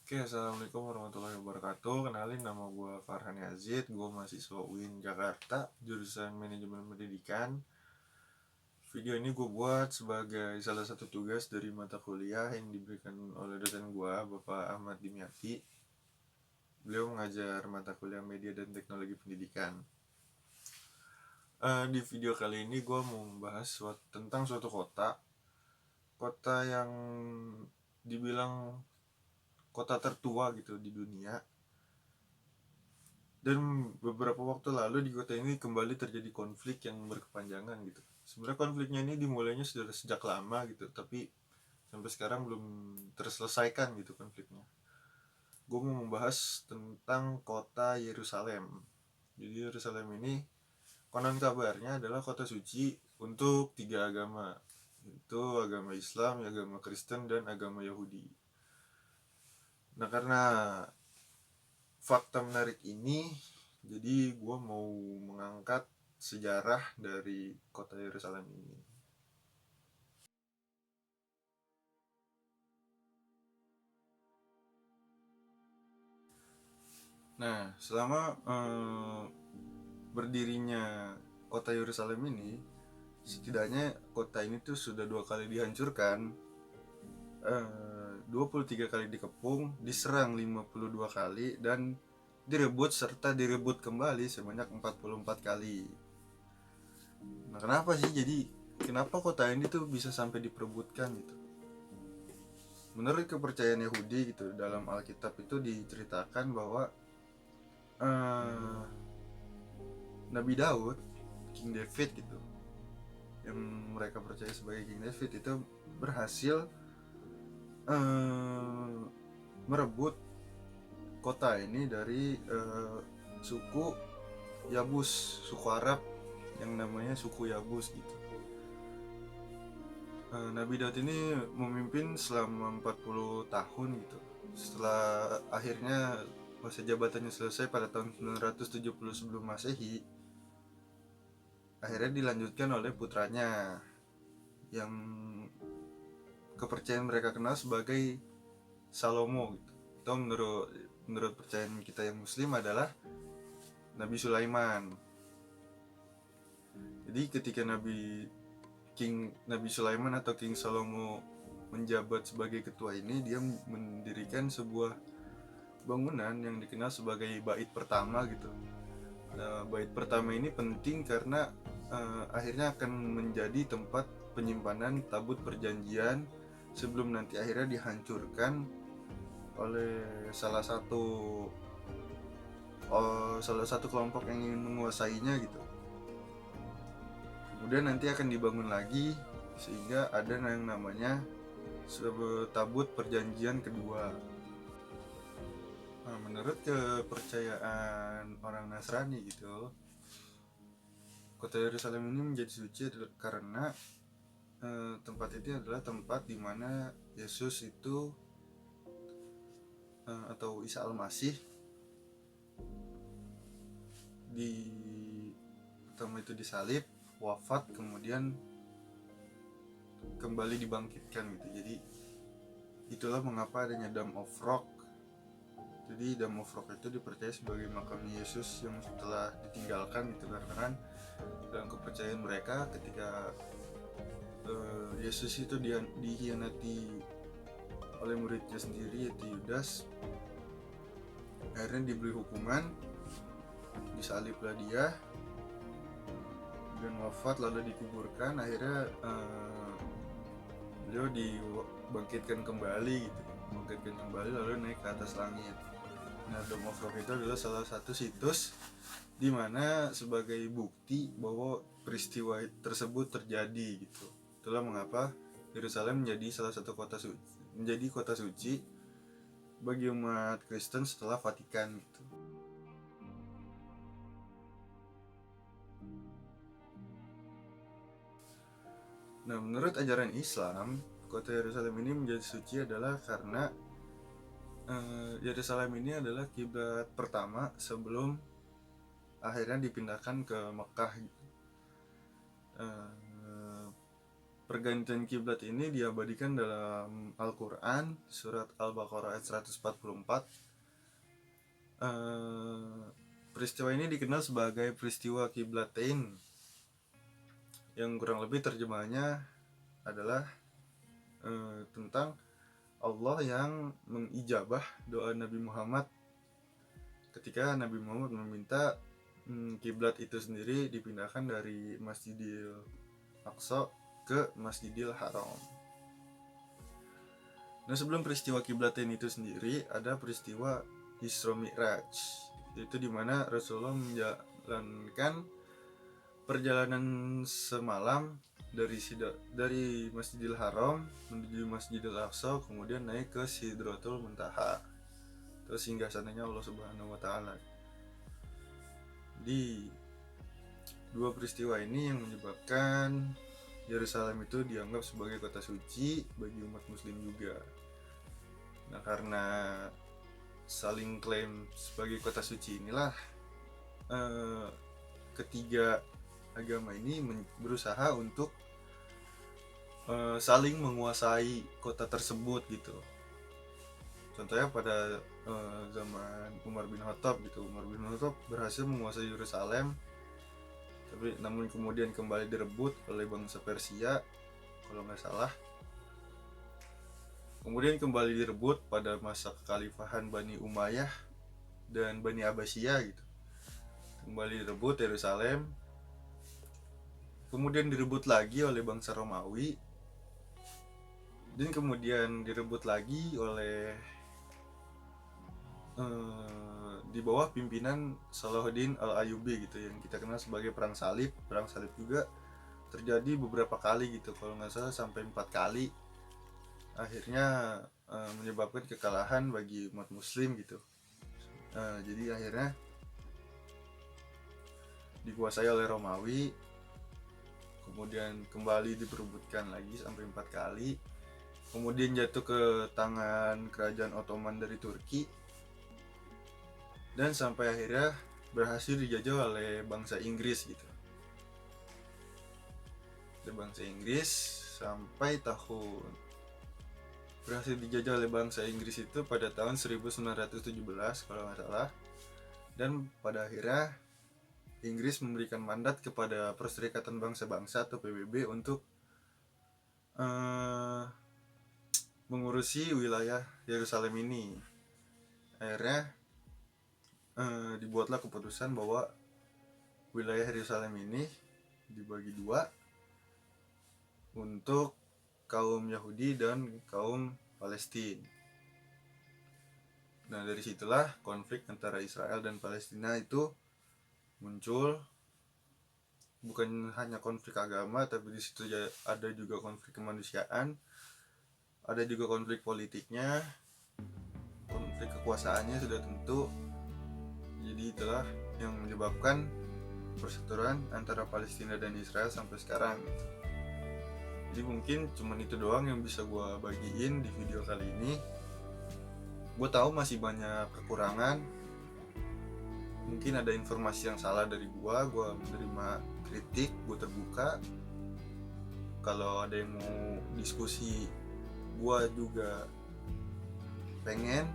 Oke, assalamualaikum warahmatullahi wabarakatuh. Kenalin, nama gue Farhan Yazid. Gue mahasiswa UIN Jakarta, jurusan Manajemen Pendidikan. Video ini gue buat sebagai salah satu tugas dari mata kuliah yang diberikan oleh dosen gue, Bapak Ahmad Dimyati. Beliau mengajar mata kuliah Media dan Teknologi Pendidikan. Di video kali ini gue mau membahas tentang suatu kota yang dibilang kota tertua gitu di dunia. Dan beberapa waktu lalu di kota ini kembali terjadi konflik yang berkepanjangan gitu. Sebenarnya konfliknya ini dimulainya sudah sejak lama gitu, tapi sampai sekarang belum terselesaikan gitu konfliknya. Gue mau membahas tentang kota Yerusalem. Jadi Yerusalem ini konon kabarnya adalah kota suci untuk 3 agama, yaitu agama Islam, agama Kristen, dan agama Yahudi. Nah, karena fakta menarik ini, jadi gue mau mengangkat sejarah dari kota Yerusalem ini. Nah, selama berdirinya kota Yerusalem ini, setidaknya kota ini tuh sudah 2 kali dihancurkan, 23 kali dikepung, diserang 52 kali, dan direbut serta direbut kembali sebanyak 44 kali. Nah, kenapa kota ini tuh bisa sampai diperebutkan gitu? Menurut kepercayaan Yahudi gitu, dalam Alkitab itu diceritakan bahwa Nabi Daud, King David gitu, yang mereka percaya sebagai King David itu berhasil merebut kota ini dari suku Yabus, suku Arab yang namanya suku Yabus gitu. Nabi Daud ini memimpin selama 40 tahun gitu. Setelah akhirnya masa jabatannya selesai pada tahun 970 sebelum Masehi, akhirnya dilanjutkan oleh putranya yang kepercayaan mereka kenal sebagai Salomo gitu. Itu menurut percayaan kita yang Muslim adalah Nabi Sulaiman. Jadi ketika Nabi Sulaiman atau King Salomo menjabat sebagai ketua ini, dia mendirikan sebuah bangunan yang dikenal sebagai bait pertama gitu. Nah, bait pertama ini penting karena akhirnya akan menjadi tempat penyimpanan tabut perjanjian sebelum nanti akhirnya dihancurkan oleh salah satu kelompok yang ingin menguasainya gitu. Kemudian nanti akan dibangun lagi sehingga ada yang namanya tabut perjanjian kedua. Nah, menurut kepercayaan orang Nasrani gitu, kota Yerusalem ini menjadi suci karena tempat itu adalah tempat di mana Yesus itu atau Isa Al-Masih pertama itu disalib, wafat, kemudian kembali dibangkitkan gitu. Jadi itulah mengapa adanya Dome of Rock. Jadi Dome of Rock itu dipercaya sebagai makamnya Yesus yang setelah ditinggalkan gitu, karena kan dalam kepercayaan mereka ketika Yesus itu dihianati oleh muridnya sendiri yaitu Yudas, akhirnya diberi hukuman, disaliblah dia dan wafat lalu dikuburkan. Akhirnya beliau dibangkitkan kembali lalu naik ke atas langit. Nah, Dome of Rock itu adalah salah satu situs di mana sebagai bukti bahwa peristiwa tersebut terjadi gitu. Itulah mengapa Yerusalem menjadi salah satu kota suci bagi umat Kristen setelah Vatikan gitu. Nah, menurut ajaran Islam, kota Yerusalem ini menjadi suci adalah karena Yerusalem ini adalah kiblat pertama sebelum akhirnya dipindahkan ke Mekah gitu. pergantian kiblat ini diabadikan dalam Al-Quran surat Al-Baqarah ayat 144. Peristiwa ini dikenal sebagai peristiwa kiblatain, yang kurang lebih terjemahannya adalah tentang Allah yang mengijabah doa Nabi Muhammad ketika Nabi Muhammad meminta kiblat itu sendiri dipindahkan dari Masjidil Aqsa ke Masjidil Haram. Nah, sebelum peristiwa kiblatain itu sendiri ada peristiwa Isra Mi'raj, yaitu dimana Rasulullah menjalankan perjalanan semalam dari Masjidil Haram menuju Masjidil Aqsa, kemudian naik ke Sidratul Muntaha, terus singgasananya Allah Subhanahu wa taala. Di dua peristiwa ini yang menyebabkan Yerusalem itu dianggap sebagai kota suci bagi umat muslim juga. Nah, karena saling klaim sebagai kota suci inilah ketiga agama ini berusaha untuk saling menguasai kota tersebut gitu. Contohnya pada zaman Umar bin Khattab gitu. Umar bin Khattab berhasil menguasai Yerusalem, tapi namun kemudian kembali direbut oleh bangsa Persia kalau nggak salah. Kemudian kembali direbut pada masa kekhalifahan Bani Umayyah dan Bani Abbasiyah gitu. Kembali direbut Yerusalem. Kemudian direbut lagi oleh bangsa Romawi. Dan kemudian direbut lagi oleh di bawah pimpinan Salahuddin Al-Ayyubi gitu, yang kita kenal sebagai Perang Salib. Perang Salib juga terjadi beberapa kali gitu, kalau nggak salah sampai 4 kali. Akhirnya menyebabkan kekalahan bagi umat muslim gitu. Jadi akhirnya dikuasai oleh Romawi, kemudian kembali diperebutkan lagi sampai 4 kali, kemudian jatuh ke tangan kerajaan Ottoman dari Turki, dan sampai akhirnya berhasil dijajah oleh bangsa Inggris gitu. Dari bangsa Inggris sampai berhasil dijajah oleh bangsa Inggris itu pada tahun 1917 kalau nggak salah. Dan pada akhirnya Inggris memberikan mandat kepada Perserikatan Bangsa-Bangsa atau PBB untuk mengurusi wilayah Yerusalem ini. Akhirnya dibuatlah keputusan bahwa wilayah Yerusalem ini dibagi dua untuk kaum Yahudi dan kaum Palestina. Nah, dari situlah konflik antara Israel dan Palestina itu muncul. Bukan hanya konflik agama, tapi di situ ada juga konflik kemanusiaan, ada juga konflik politiknya, konflik kekuasaannya sudah tentu. Jadi itulah yang menyebabkan perseteruan antara Palestina dan Israel sampai sekarang. Jadi mungkin cuman itu doang yang bisa gue bagiin di video kali ini. Gue tahu masih banyak kekurangan, mungkin ada informasi yang salah dari gue menerima kritik, gue terbuka. Kalau ada yang mau diskusi, gue juga pengen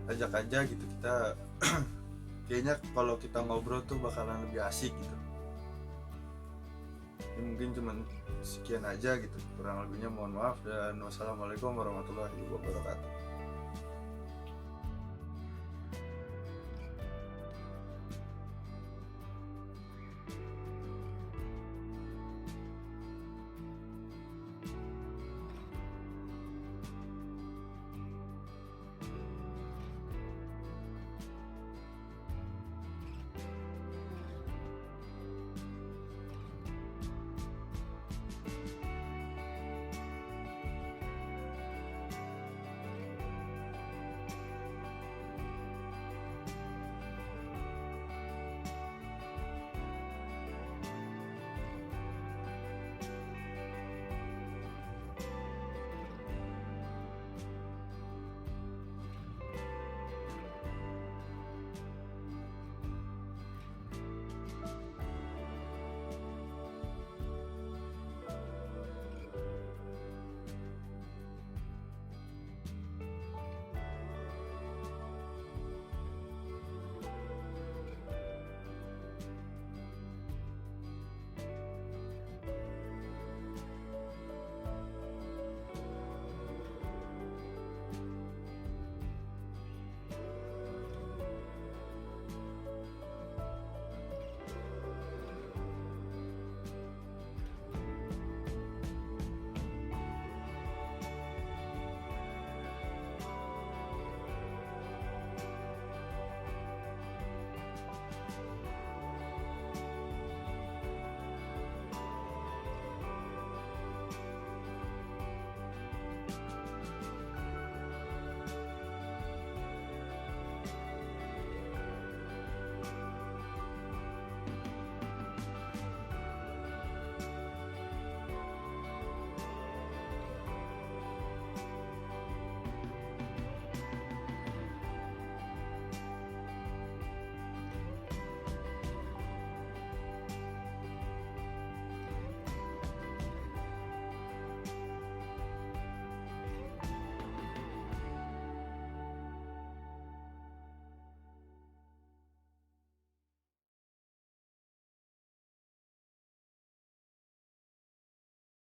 ajak aja gitu. Kita kayaknya kalau kita ngobrol tuh bakalan lebih asik gitu. Ya, mungkin cuman sekian aja gitu, kurang lebihnya mohon maaf, dan wassalamualaikum warahmatullahi wabarakatuh.